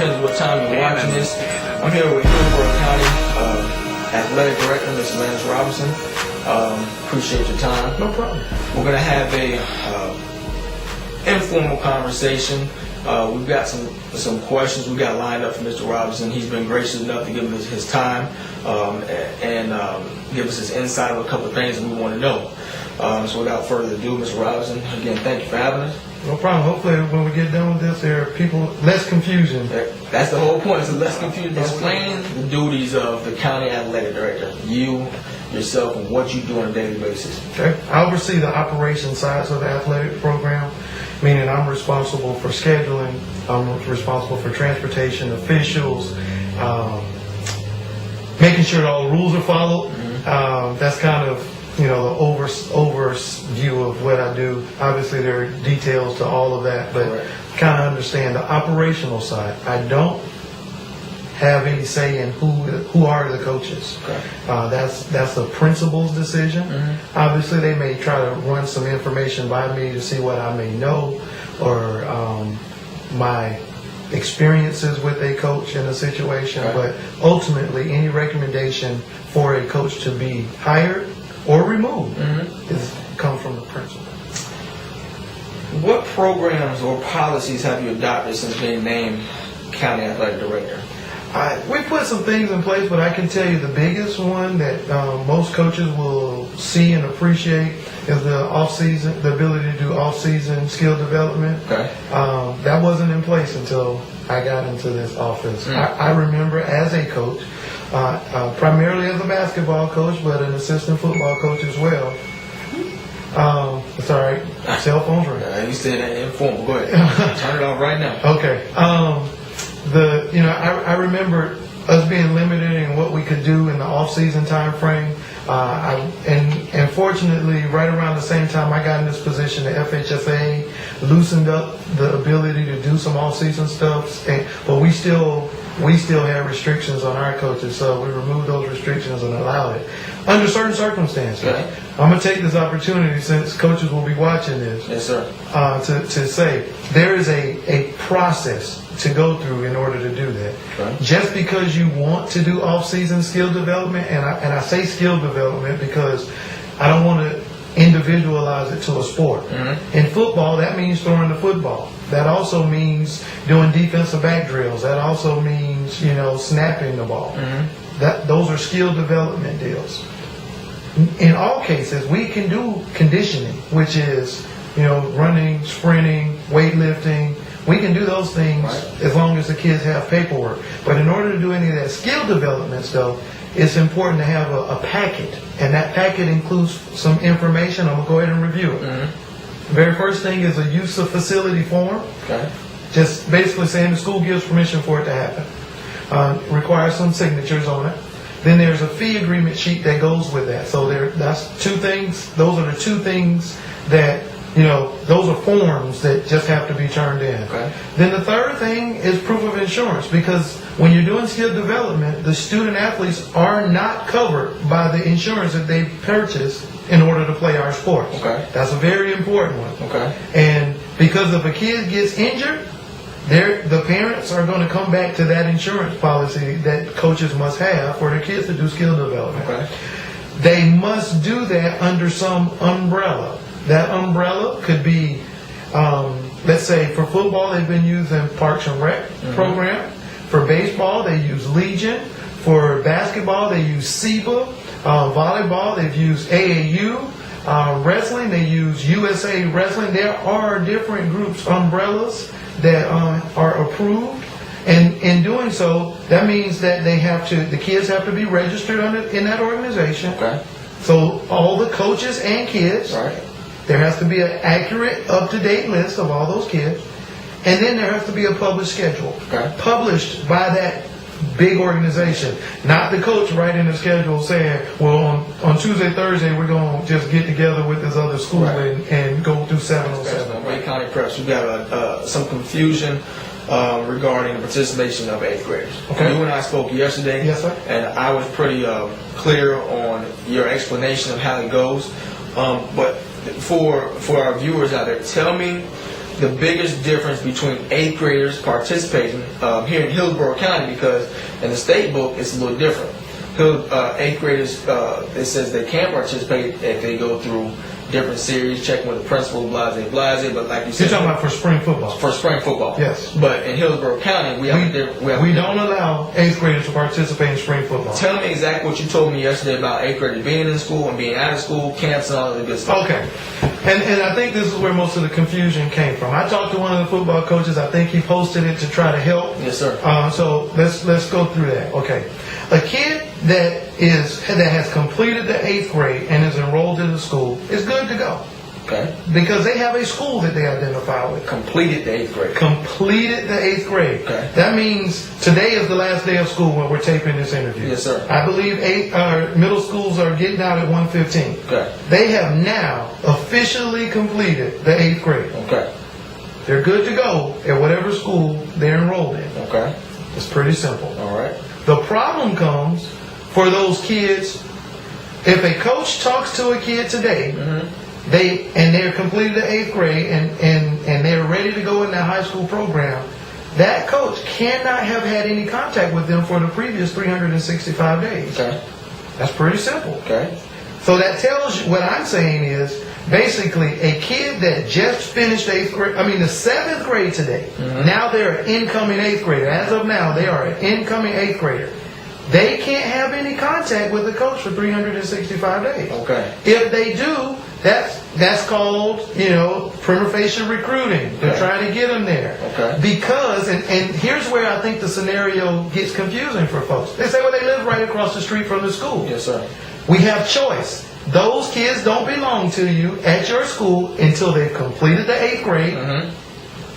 depends on what time you're watching this. I'm here with Hillsborough County Athletic Director, Mr. Lanness Robinson. Appreciate your time. No problem. We're going to have a informal conversation. We've got some questions we got lined up for Mr. Robinson. He's been gracious enough to give us his time and give us his insight on a couple of things that we want to know. So without further ado, Mr. Robinson, again, thank you for having us. No problem. Hopefully when we get done with this, there are less confusion. That's the whole point. It's less confusion. Explain the duties of the County Athletic Director, you, yourself, and what you do on a daily basis. Okay. I oversee the operations sides of the athletic program, meaning I'm responsible for scheduling, I'm responsible for transportation, officials, making sure that all the rules are followed. That's kind of the overview of what I do. Obviously, there are details to all of that, but kind of understand the operational side. I don't have any say in who are the coaches. That's the principal's decision. Obviously, they may try to run some information by me to see what I may know or my experiences with a coach in a situation. But ultimately, any recommendation for a coach to be hired or removed comes from the principal. What programs or policies have you adopted since being named County Athletic Director? We put some things in place, but I can tell you the biggest one that most coaches will see and appreciate is the off-season, the ability to do off-season skill development. That wasn't in place until I got into this office. I remember as a coach, primarily as a basketball coach, but an assistant football coach as well. It's all right. Cell phones ring. You said that informal. Go ahead. Turn it off right now. Okay. I remember us being limited in what we could do in the off-season time frame. And fortunately, right around the same time I got in this position, the FHSA loosened up the ability to do some off-season stuff. But we still had restrictions on our coaches, so we removed those restrictions and allowed it under certain circumstances. I'm going to take this opportunity, since coaches will be watching this, yes, sir, to say there is a process to go through in order to do that. Just because you want to do off-season skill development, and I say skill development because I don't want to individualize it to a sport. In football, that means throwing the football. That also means doing defensive back drills. That also means snapping the ball. Those are skill development deals. In all cases, we can do conditioning, which is running, sprinting, weightlifting. We can do those things as long as the kids have paperwork. But in order to do any of that skill development stuff, it's important to have a packet. And that packet includes some information. I'm going to go ahead and review it. The very first thing is a use of facility form. Just basically saying the school gives permission for it to happen. Requires some signatures on it. Then there's a fee agreement sheet that goes with that. So that's two things. Those are the two things that those are forms that just have to be turned in. Then the third thing is proof of insurance, because when you're doing skill development, the student athletes are not covered by the insurance that they purchased in order to play our sports. That's a very important one. And because if a kid gets injured, the parents are going to come back to that insurance policy that coaches must have for their kids to do skill development. They must do that under some umbrella. That umbrella could be, let's say for football, they've been using Parks and Rec program. For baseball, they use Legion. For basketball, they use SEBA. Volleyball, they've used AAU. Wrestling, they use USA Wrestling. There are different groups, umbrellas that are approved. And in doing so, that means that the kids have to be registered in that organization. So all the coaches and kids, there has to be an accurate, up-to-date list of all those kids. And then there has to be a published schedule, published by that big organization. Not the coach writing a schedule saying, well, on Tuesday, Thursday, we're going to just get together with this other school and go through 707. Wayne County Preps, we got some confusion regarding the participation of 8th graders. You and I spoke yesterday. Yes, sir. And I was pretty clear on your explanation of how it goes. But for our viewers out there, tell me the biggest difference between 8th graders participating here in Hillsborough County, because in the state book it's a little different. 8th graders, it says they can participate if they go through different series, checking with the principal, blase, but like you said, You're talking about for spring football. for spring football. Yes. But in Hillsborough County, we don't allow 8th graders to participate in spring football. Tell me exactly what you told me yesterday about 8th graders being in school and being out of school, camps and all of the good stuff. Okay. And I think this is where most of the confusion came from. I talked to one of the football coaches. I think he posted it to try to help. Yes, sir. So let's go through that. Okay. A kid that has completed the 8th grade and is enrolled in the school is good to go. Okay. Because they have a school that they identify with. Completed the 8th grade. Completed the 8th grade. Okay. That means today is the last day of school when we're taping this interview. Yes, sir. I believe middle schools are getting out at 1:15. Okay. They have now officially completed the 8th grade. Okay. They're good to go at whatever school they're enrolled in. Okay. It's pretty simple. All right. The problem comes for those kids. If a coach talks to a kid today, they're completed the 8th grade and they're ready to go in their high school program, that coach cannot have had any contact with them for the previous 365 days. Okay. That's pretty simple. Okay. So that tells you, what I'm saying is, basically, a kid that just finished 8th grade, the 7th grade today, now they're an incoming 8th grader. As of now, they are an incoming 8th grader. They can't have any contact with the coach for 365 days. Okay. If they do, that's called, prima facie recruiting. They're trying to get them there. Okay. Because, and here's where I think the scenario gets confusing for folks. They say, well, they live right across the street from the school. Yes, sir. We have choice. Those kids don't belong to you at your school until they've completed the 8th grade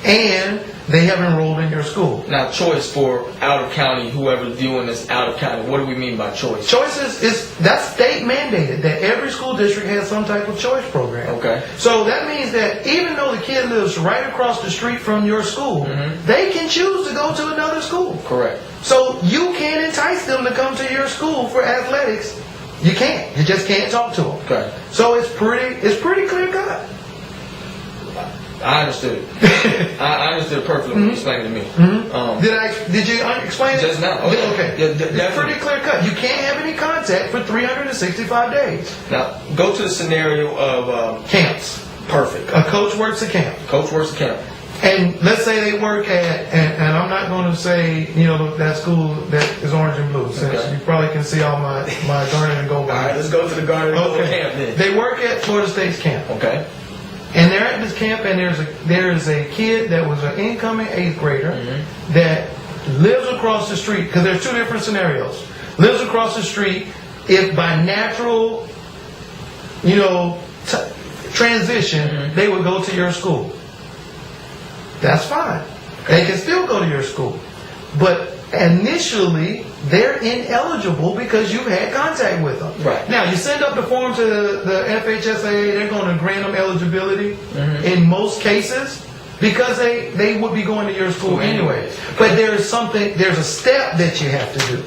and they have enrolled in your school. Now, choice for out of county, whoever's viewing this out of county, what do we mean by choice? Choice is that's state mandated, that every school district has some type of choice program. Okay. So that means that even though the kid lives right across the street from your school, they can choose to go to another school. Correct. So you can't entice them to come to your school for athletics. You can't. You just can't talk to them. Okay. So it's pretty clear cut. I understood it. I understood perfectly when you explained it to me. Did you explain it? Just now. Okay. Yeah, it's pretty clear cut. You can't have any contact for 365 days. Now, go to the scenario of Camps. perfect. A coach works a camp. Coach works at camp. And let's say they work at, and I'm not going to say, that school that is orange and blue, since you probably can see all my garnet and gold. All right, let's go to the Garden and Gold camp then. They work at Florida State's camp. Okay. And they're at this camp, and there's a kid that was an incoming 8th grader that lives across the street, because there's two different scenarios. Lives across the street, if by natural, transition, they would go to your school. That's fine. They can still go to your school. But initially, they're ineligible because you've had contact with them. Right. Now, you send up the form to the FHSAA, they're going to grant them eligibility in most cases because they would be going to your school anyway. But there's a step that you have to do.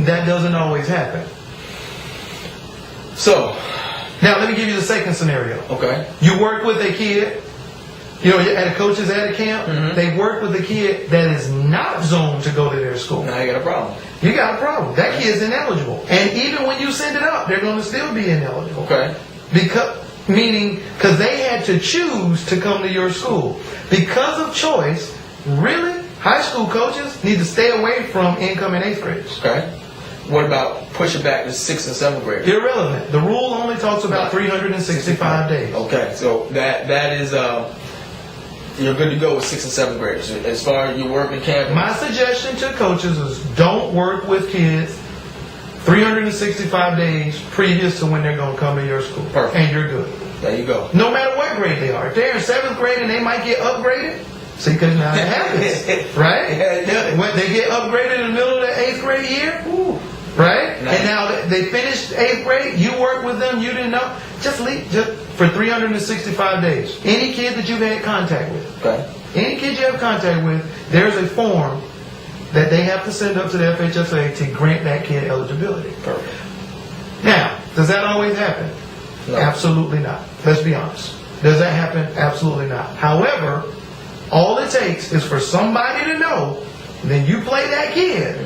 That doesn't always happen. So, now let me give you the second scenario. Okay. You work with a kid, at a coach's at a camp, they work with a kid that is not zoned to go to their school. Now you got a problem. You got a problem. That kid's ineligible. And even when you send it up, they're going to still be ineligible. Okay. Because they had to choose to come to your school. Because of choice, really, high school coaches need to stay away from incoming 8th graders. Okay. What about push it back to 6th and 7th graders? Irrelevant. The rule only talks about 365 days. Okay, so that is you're good to go with 6th and 7th graders. As far as your work in camp. My suggestion to coaches is don't work with kids 365 days previous to when they're going to come to your school. Perfect. And you're good. There you go. No matter what grade they are. If they're in 7th grade and they might get upgraded, see, because now it happens, right? When they get upgraded in the middle of the 8th grade year, right? Nice. And now they finished 8th grade, you work with them, you didn't know, just for 365 days. Any kid that you've had contact with, any kid you have contact with, there's a form that they have to send up to the FHSA to grant that kid eligibility. Perfect. Now, does that always happen? No. Absolutely not. Let's be honest. Does that happen? Absolutely not. However, all it takes is for somebody to know, then you play that kid.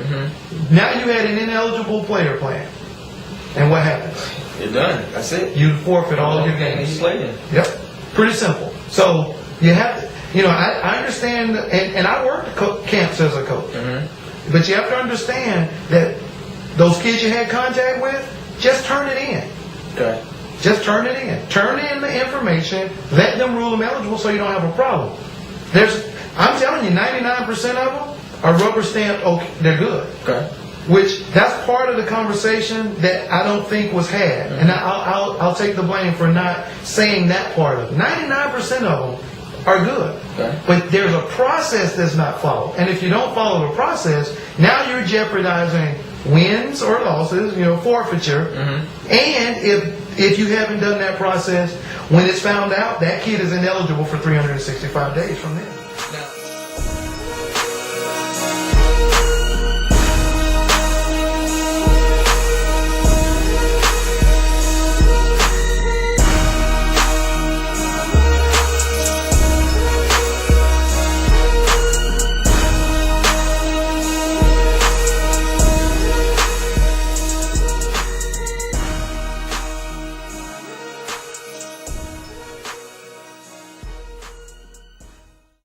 Now you had an ineligible player plan. And what happens? You're done. That's it. You forfeit all of your games. You played in. Yep. Pretty simple. So you have to, I understand, and I worked camps as a coach. But you have to understand that those kids you had contact with, just turn it in. Okay. Just turn it in. Turn in the information. Let them rule them eligible so you don't have a problem. I'm telling you, 99% of them are rubber stamped. Okay, they're good. Okay. Which that's part of the conversation that I don't think was had, and I'll take the blame for not saying that part of it. 99% of them are good, but there's a process that's not followed, and if you don't follow the process, now you're jeopardizing wins or losses, forfeiture, and if you haven't done that process, when it's found out, that kid is ineligible for 365 days from then.